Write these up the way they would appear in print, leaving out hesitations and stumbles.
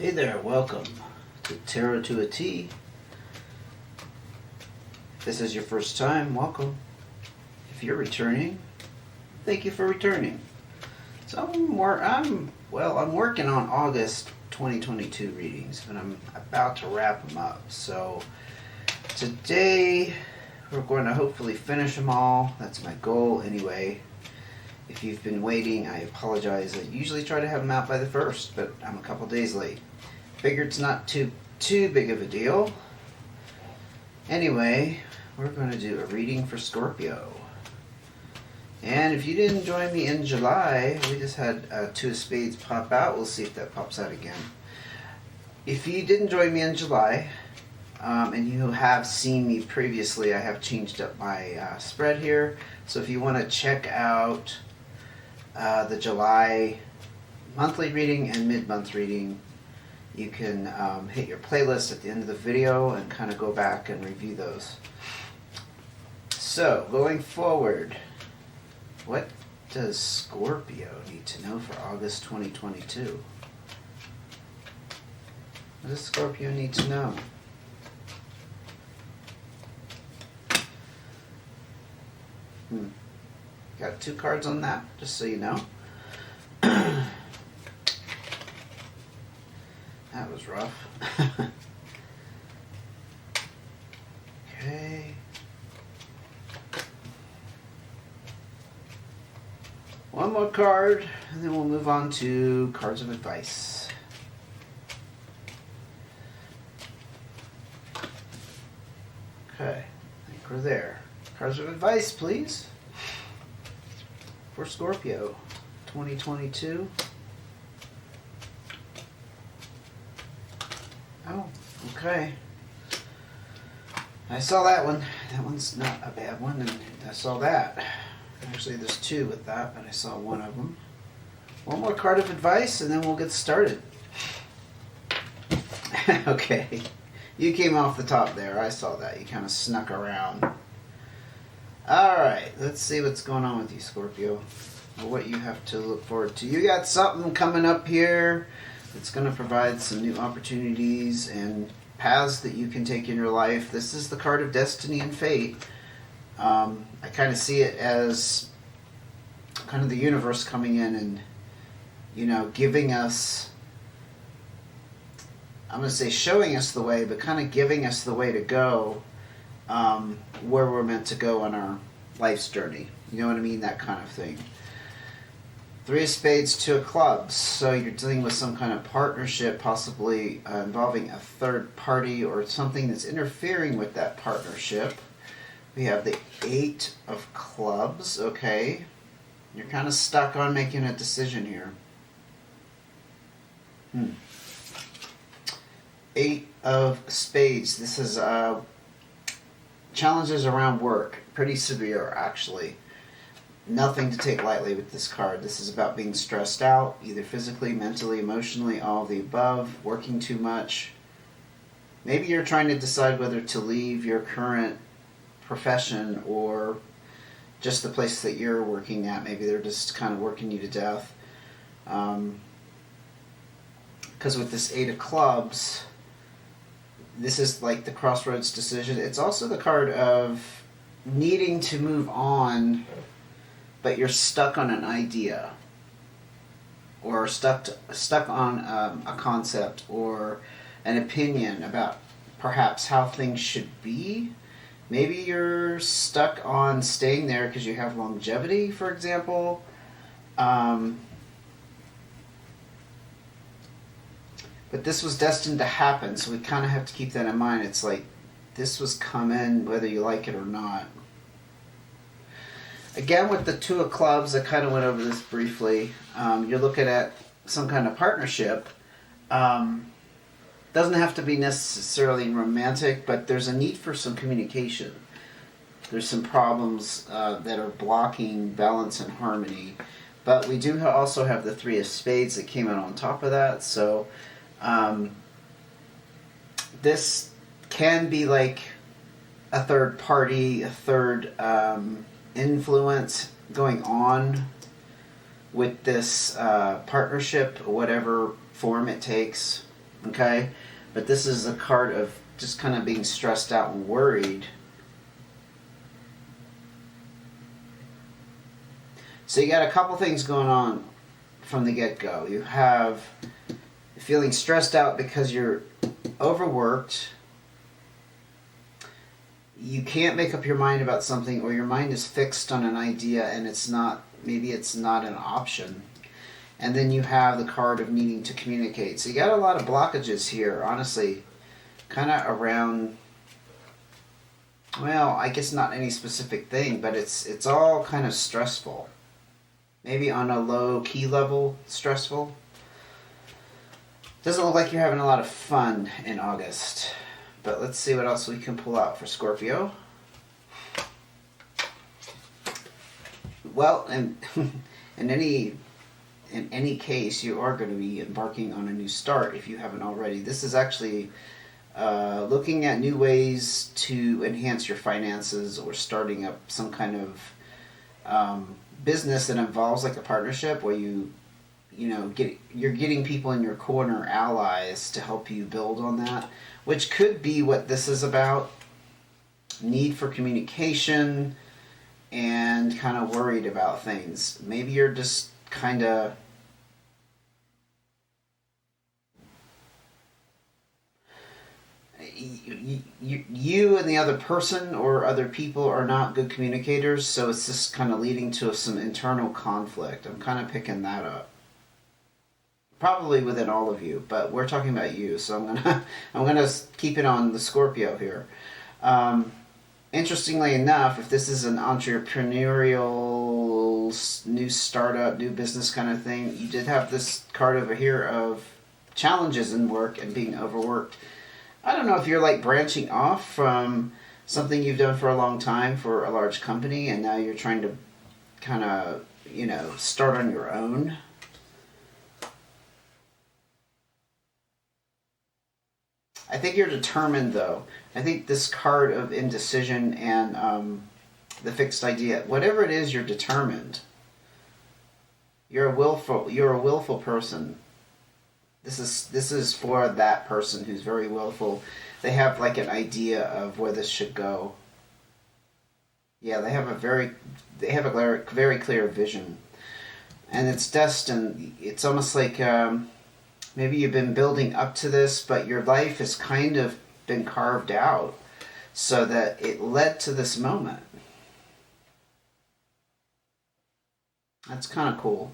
Hey there, welcome to Tarot to a T. If this is your first time, welcome. If you're returning, thank you for returning. So I'm working on August 2022 readings, but I'm about to wrap them up. So today we're going to hopefully finish them all. That's my goal anyway. If you've been waiting, I apologize. I usually try to have them out by the 1st, but I'm a couple days late. Figured it's not too big of a deal. Anyway, we're going to do a reading for Scorpio. And if you didn't join me in July, we just had Two of Spades pop out. We'll see if that pops out again. If you didn't join me in July, and you have seen me previously, I have changed up my spread here. So if you want to check out the July monthly reading and mid-month reading, you can hit your playlist at the end of the video and kind of go back and review those. So, going forward, what does Scorpio need to know for August 2022? What does Scorpio need to know? Got 2 cards on that, just so you know. That was rough. Okay. One more card, and then we'll move on to cards of advice. Okay, I think we're there. Cards of advice, please, for Scorpio 2022. Oh, okay. I saw that one. That one's not a bad one, and I saw that. Actually, there's 2 with that, but I saw one of them. One more card of advice, and then we'll get started. Okay. You came off the top there. I saw that. You kind of snuck around. Alright, let's see what's going on with you, Scorpio. Or what you have to look forward to. You got something coming up here. It's going to provide some new opportunities and paths that you can take in your life. This is the card of destiny and fate. I kind of see it as kind of the universe coming in and, you know, giving us, I'm going to say showing us the way, but kind of giving us the way to go where we're meant to go on our life's journey. You know what I mean? That kind of thing. 3 of Spades, 2 of Clubs. So you're dealing with some kind of partnership, possibly involving a third party or something that's interfering with that partnership. We have the 8 of Clubs, okay. You're kind of stuck on making a decision here. 8 of Spades. This is challenges around work. Pretty severe, actually. Nothing to take lightly with this card. This is about being stressed out, either physically, mentally, emotionally, all of the above, working too much. Maybe you're trying to decide whether to leave your current profession or just the place that you're working at. Maybe they're just kind of working you to death. Because with this 8 of Clubs, this is like the crossroads decision. It's also the card of needing to move on, but you're stuck on an idea, or stuck on a concept or an opinion about perhaps how things should be. Maybe you're stuck on staying there because you have longevity, for example. But this was destined to happen, so we kind of have to keep that in mind. It's like this was coming whether you like it or not. Again, with the 2 of Clubs, I kind of went over this briefly. You're looking at some kind of partnership. Doesn't have to be necessarily romantic, but there's a need for some communication. There's some problems that are blocking balance and harmony. But we do also have the 3 of Spades that came out on top of that. So this can be like a third party, a third influence going on with this partnership, whatever form it takes. Okay? But this is a card of just kind of being stressed out and worried. So you got a couple things going on from the get-go. You have feeling stressed out because you're overworked. You can't make up your mind about something, or your mind is fixed on an idea and it's not, maybe it's not an option. And then you have the card of needing to communicate. So you got a lot of blockages here, honestly, kind of around, well, I guess not any specific thing, but it's all kind of stressful. Maybe on a low key level, stressful. Doesn't look like you're having a lot of fun in August. But let's see what else we can pull out for Scorpio. Well, and in any case, you are going to be embarking on a new start if you haven't already. This is actually looking at new ways to enhance your finances, or starting up some kind of business that involves like a partnership where you're getting people in your corner, allies, to help you build on that, which could be what this is about. Need for communication and kind of worried about things. Maybe you're just kind of you and the other person or other people are not good communicators, so it's just kind of leading to some internal conflict. I'm kind of picking that up. Probably within all of you, but we're talking about you, so I'm gonna keep it on the Scorpio here. Interestingly enough, if this is an entrepreneurial, new startup, new business kind of thing, you did have this card over here of challenges in work and being overworked. I don't know if you're like branching off from something you've done for a long time for a large company, and now you're trying to kind of, start on your own. I think you're determined, though. I think this card of indecision and the fixed idea, whatever it is, you're determined. You're a willful person. This is for that person who's very willful. They have like an idea of where this should go. Yeah, they have a very clear vision, and it's destined. It's almost like maybe you've been building up to this, but your life has kind of been carved out so that it led to this moment. That's kind of cool.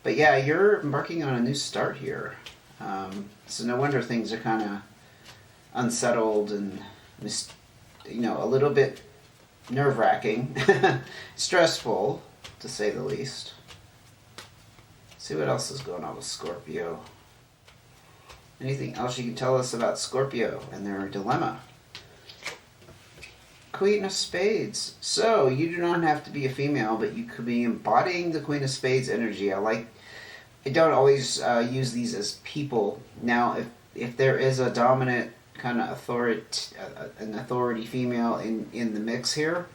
But yeah, you're embarking on a new start here. So no wonder things are kind of unsettled and, a little bit nerve-wracking, stressful, to say the least. See what else is going on with Scorpio. Anything else you can tell us about Scorpio and their dilemma? Queen of Spades. So, you do not have to be a female, but you could be embodying the Queen of Spades energy. I don't always use these as people. Now, if there is a dominant kind of authority female in the mix here,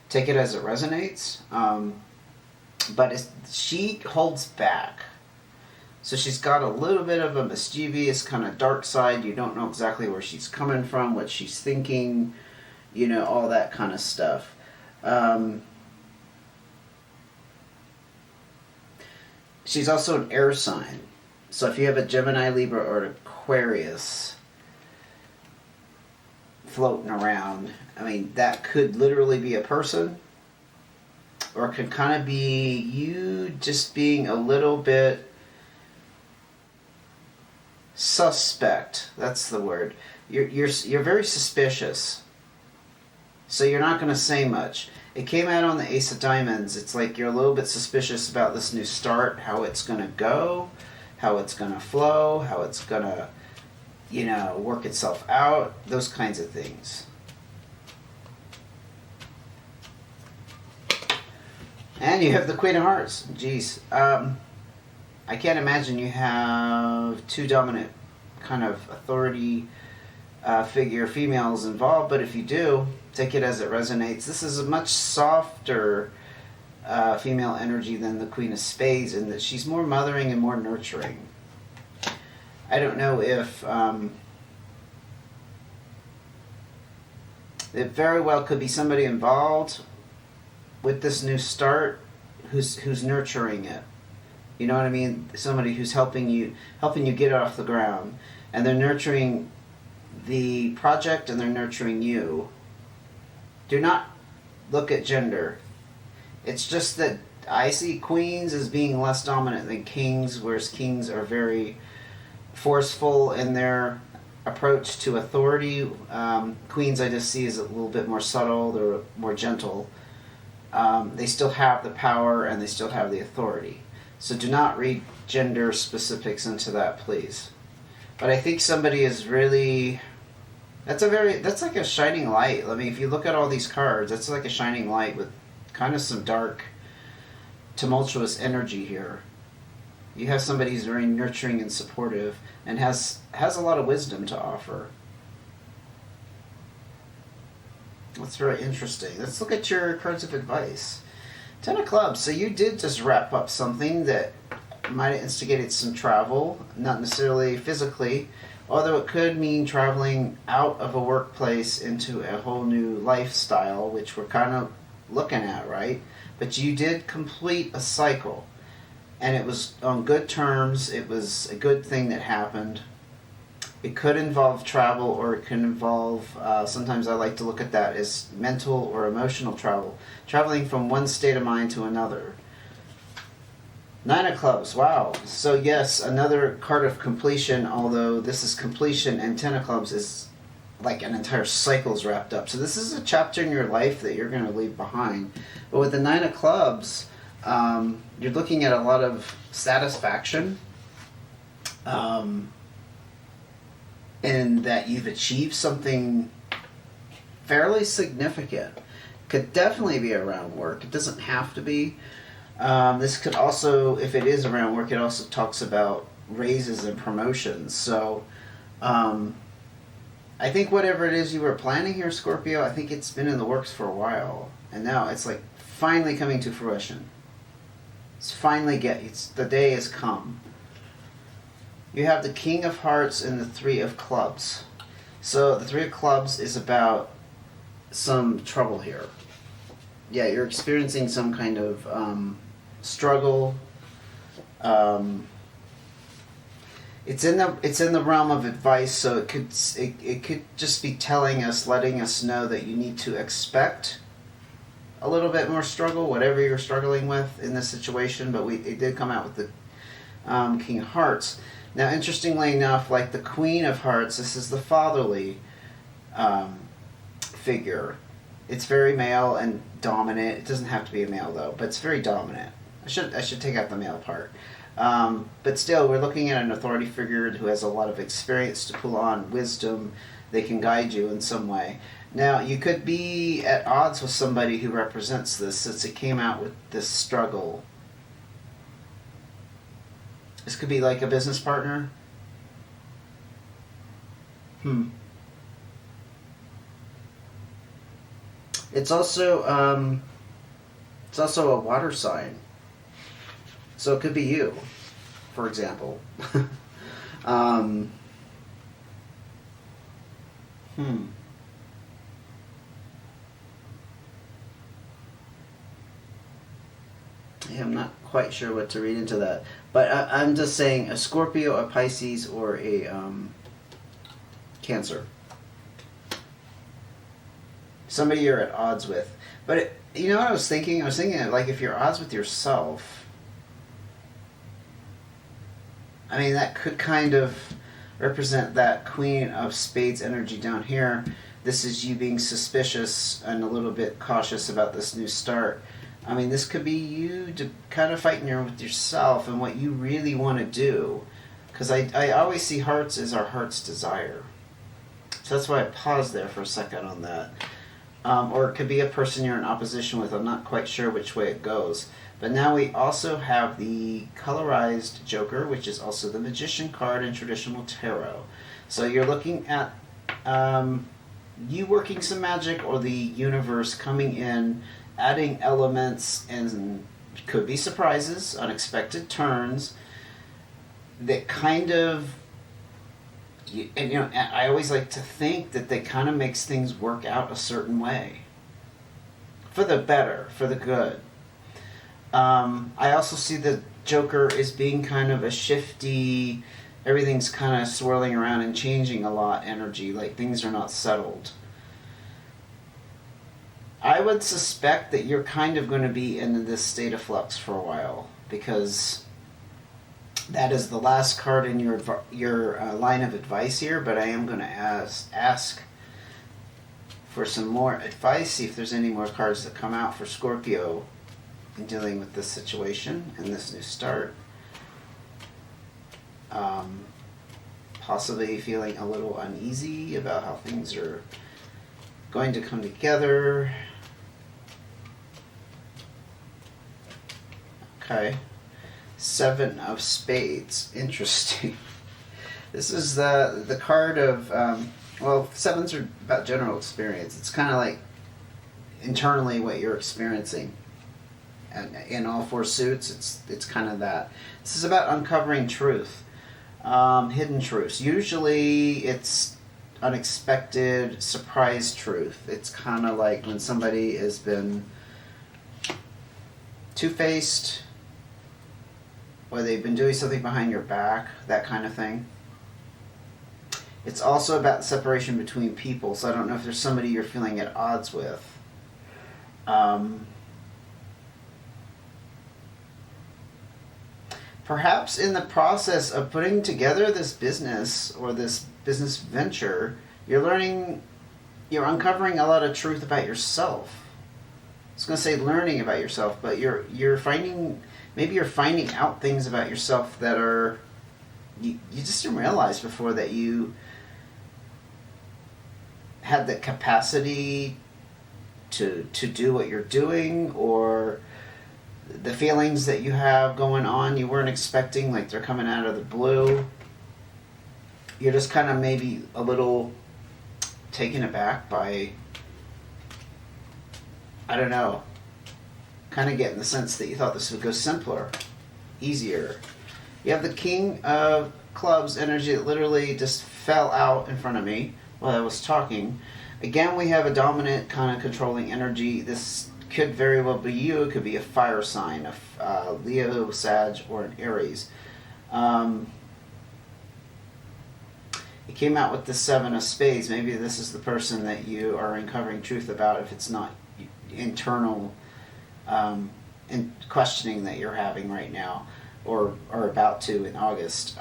take it as it resonates. But she holds back. So she's got a little bit of a mischievous kind of dark side. You don't know exactly where she's coming from, what she's thinking, all that kind of stuff. She's also an air sign. So if you have a Gemini, Libra, or an Aquarius floating around, that could literally be a person, or it could kind of be you just being a little bit suspect. That's the word. You're very suspicious, so you're not going to say much. It came out on the Ace of Diamonds. It's like you're a little bit suspicious about this new start, how it's going to go, how it's going to flow, how it's going to, work itself out, those kinds of things. And you have the Queen of Hearts. Jeez. I can't imagine you have two dominant kind of authority figure females involved, but if you do, take it as it resonates. This is a much softer female energy than the Queen of Spades, in that she's more mothering and more nurturing. I don't know if it very well could be somebody involved with this new start who's nurturing it. You know what I mean? Somebody who's helping you get it off the ground, and they're nurturing the project and they're nurturing you. Do not look at gender. It's just that I see queens as being less dominant than kings, whereas kings are very forceful in their approach to authority. Queens I just see as a little bit more subtle, they're more gentle. They still have the power and they still have the authority. So do not read gender specifics into that, please. But I think somebody is really... That's like a shining light. I mean, if you look at all these cards, that's like a shining light with kind of some dark, tumultuous energy here. You have somebody who's very nurturing and supportive and has a lot of wisdom to offer. That's very interesting. Let's look at your cards of advice. 10 of Clubs. So you did just wrap up something that might have instigated some travel, not necessarily physically, although it could mean traveling out of a workplace into a whole new lifestyle, which we're kind of looking at, right? But you did complete a cycle, and it was on good terms. It was a good thing that happened. It could involve travel, or it can involve, sometimes I like to look at that as mental or emotional travel, traveling from one state of mind to another. 9 of Clubs, wow. So yes, another card of completion, although this is completion, and 10 of Clubs is like an entire cycle's wrapped up. So this is a chapter in your life that you're going to leave behind. But with the 9 of Clubs, you're looking at a lot of satisfaction, in that you've achieved something fairly significant. Could definitely be around work. It doesn't have to be. This could also, if it is around work, it also talks about raises and promotions. So I think whatever it is you were planning here, Scorpio, I think it's been in the works for a while. And now it's like finally coming to fruition. The day has come. You have the King of Hearts and the 3 of Clubs. So the 3 of Clubs is about some trouble here. Yeah, you're experiencing some kind of struggle. It's in the realm of advice, so it could just be letting us know that you need to expect a little bit more struggle, whatever you're struggling with in this situation. But it did come out with the King of Hearts. Now, interestingly enough, like the Queen of Hearts, this is the fatherly figure. It's very male and dominant. It doesn't have to be a male though, but it's very dominant. I should take out the male part. But still, we're looking at an authority figure who has a lot of experience to pull on, wisdom. They can guide you in some way. Now, you could be at odds with somebody who represents this, since it came out with this struggle. This could be like a business partner. It's also a water sign. So it could be you, for example. Yeah, I'm not quite sure what to read into that. But I'm just saying a Scorpio, a Pisces, or a Cancer. Somebody you're at odds with. But you know what I was thinking? I was thinking like if you're at odds with yourself, I mean that could kind of represent that Queen of Spades energy down here. This is you being suspicious and a little bit cautious about this new start. I mean, this could be you kind of fighting with yourself and what you really want to do. Because I always see hearts as our heart's desire. So that's why I paused there for a second on that. Or it could be a person you're in opposition with. I'm not quite sure which way it goes. But now we also have the colorized Joker, which is also the Magician card in traditional tarot. So you're looking at you working some magic, or the universe coming in, adding elements, and could be surprises, unexpected turns, that kind of and you know, I always like to think that that kind of makes things work out a certain way, for the better, for the good. I also see the Joker as being kind of a shifty, everything's kind of swirling around and changing a lot energy, like things are not settled. I would suspect that you're kind of going to be in this state of flux for a while, because that is the last card in your line of advice here, but I am going to ask for some more advice, see if there's any more cards that come out for Scorpio in dealing with this situation and this new start. Possibly feeling a little uneasy about how things are going to come together. Okay. 7 of Spades. Interesting. This is the card of, well, 7s are about general experience. It's kind of like internally what you're experiencing. And in all 4 suits, it's kind of that. This is about uncovering truth, hidden truths. Usually it's unexpected, surprise truth. It's kind of like when somebody has been two-faced, or they've been doing something behind your back, that kind of thing. It's also about the separation between people, so I don't know if there's somebody you're feeling at odds with. Perhaps in the process of putting together this business or this business venture, you're uncovering a lot of truth about yourself. I was going to say learning about yourself, but you're finding out things about yourself that are you just didn't realize before that you had the capacity to do what you're doing, or the feelings that you have going on you weren't expecting, like they're coming out of the blue. You're just kind of maybe a little taken aback by, I don't know, kind of getting the sense that you thought this would go simpler, easier. You have the King of Clubs energy that literally just fell out in front of me while I was talking. Again, we have a dominant kind of controlling energy. This could very well be you. It could be a fire sign, a Leo, Sag, or an Aries. It came out with the 7 of Spades. Maybe this is the person that you are uncovering truth about, if it's not internal and questioning that you're having right now, or are about to in August.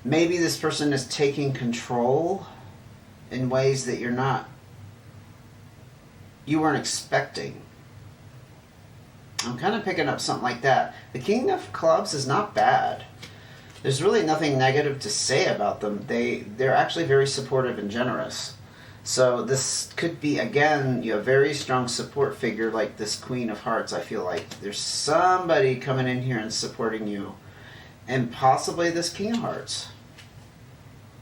Maybe this person is taking control in ways that you weren't expecting. I'm kind of picking up something like that. The King of Clubs is not bad. There's really nothing negative to say about them. They're actually very supportive and generous. So this could be, again, a very strong support figure like this Queen of Hearts. I feel like there's somebody coming in here and supporting you. And possibly this King of Hearts.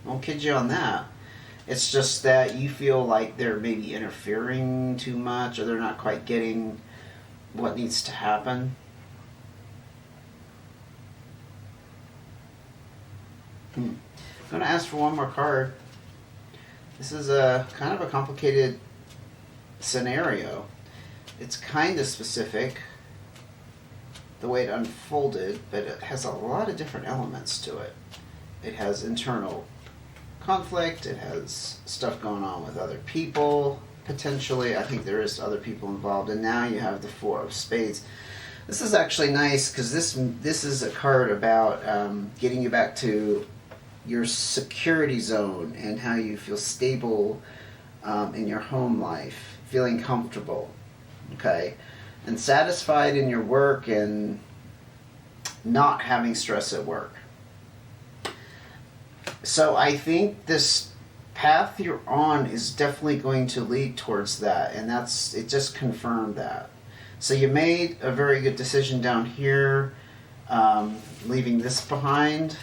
Won't kid you on that. It's just that you feel like they're maybe interfering too much, or they're not quite getting what needs to happen. I'm going to ask for one more card. This is a kind of a complicated scenario. It's kind of specific, the way it unfolded, but it has a lot of different elements to it. It has internal conflict, it has stuff going on with other people, potentially. I think there is other people involved, and now you have the 4 of Spades. This is actually nice, because this is a card about getting you back to your security zone and how you feel stable in your home life, feeling comfortable, okay, and satisfied in your work and not having stress at work. So I think this path you're on is definitely going to lead towards that, and it just confirmed that. So you made a very good decision down here, leaving this behind,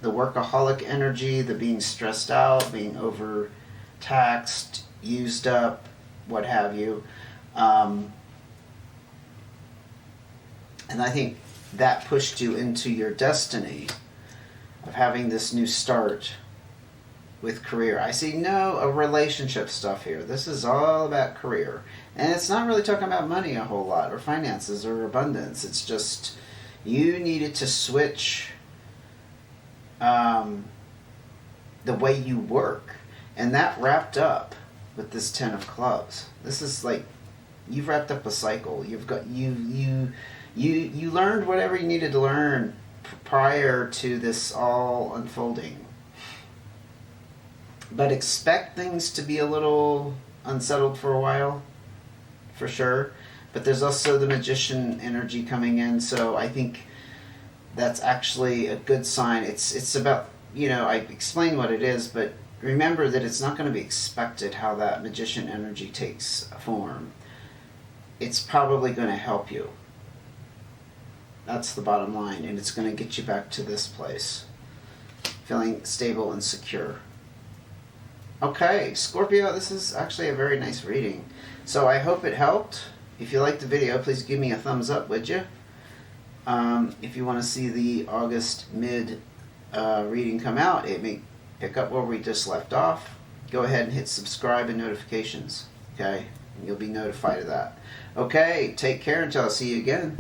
the workaholic energy, the being stressed out, being overtaxed, used up, what have you. And I think that pushed you into your destiny of having this new start with career. I see a relationship stuff here. This is all about career. And it's not really talking about money a whole lot, or finances, or abundance. It's just you needed to switch the way you work. And that wrapped up with this 10 of clubs. This is like, you've wrapped up a cycle. You've got, you learned whatever you needed to learn prior to this all unfolding. But expect things to be a little unsettled for a while, for sure. But there's also the magician energy coming in, so I think that's actually a good sign. It's about, I explained what it is, but remember that it's not going to be expected how that magician energy takes form. It's probably going to help you. That's the bottom line, and it's going to get you back to this place, feeling stable and secure. Okay, Scorpio, this is actually a very nice reading. So I hope it helped. If you liked the video, please give me a thumbs up, would you? If you want to see the August mid reading come out, it may pick up where we just left off. Go ahead and hit subscribe and notifications, okay? And you'll be notified of that. Okay, take care until I see you again.